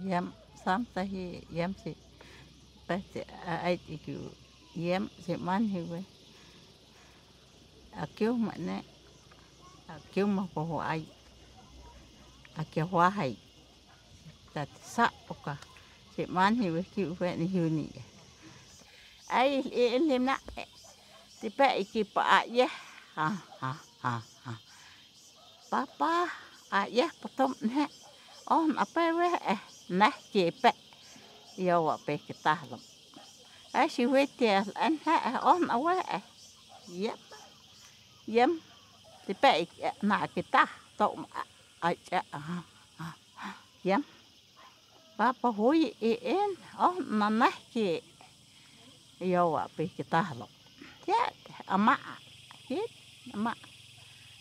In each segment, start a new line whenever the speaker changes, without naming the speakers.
Yam samta hi yam si peste ait iku yam si man hi we akiu mane akiu ma po ai akia wahai tat sa oka si man hi we ki we ni huni ai lim na ti pe iki pa ya ha ha ha ha papa ya potom ne on apa we nah ki pe yo wa pe kita lam ai si we ti an ha on awa yep yem ti pe na kita to ai cha yem papa hui en on na ki yo wa pe kita lam ya ama hit ama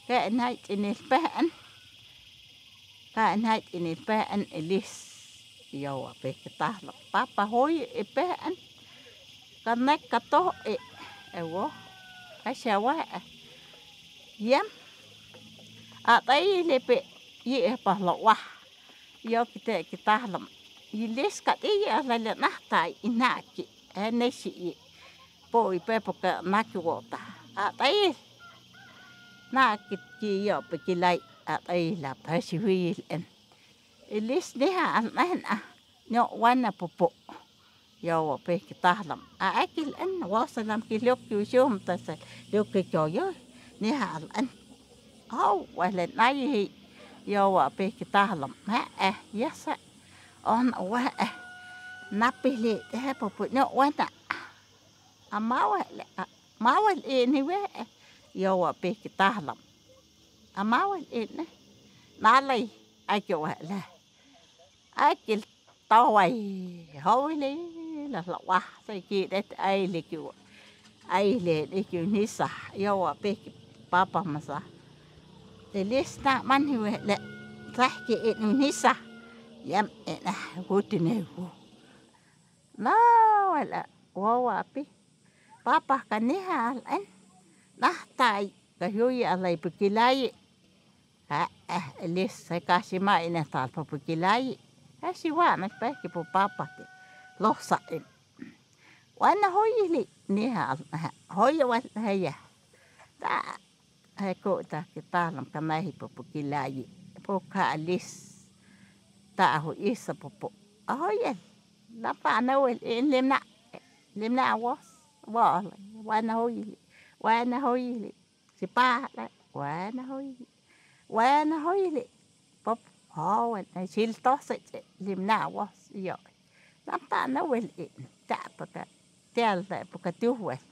ke nai ini pen ka nai ini pen elis yo wa pe kita lam papa hui pen kanek kato wo ai shawa yem a tai le pe ye pa lo wa yo kita lam ilis ka ti ya la na tai inaki ne si po i pe po ka na ki wota a tai na ki yo pe ki lai a tai la pa si wi en ilis ne ha na no wana popo yo pe kita lam a akil en wa salam ki lok ki shum ta sa lok ki cho yo ni ha an au wa le nai yo pe kita lam ha yes on wa na pe le ha popo no wana amawa mawa ni we yo pe kita lam amawa ne na lai ai cho la akil tawai hoi le la wa sai ki det ai le ki ni sa yo pe papa masa le lista man hi we le sa ki ni sa yam na gutine hu na wala wa pe papa kaniha en nah tai ka hui alai pukilai ha lis sa kasi mai na tal pukilai ha si wa na pe ki po papa te lo sa en wana hoi li ni ha hoi wa ha ya ta ha ko ta kita lam kanai pukilai po ka lis ta ho isa popo ahoy la pa na wel limna wa wana hoi si pa wana hoi li pop ho na sil to se limna wa yo la pa na wel ta pa ka tel pa ka tu wel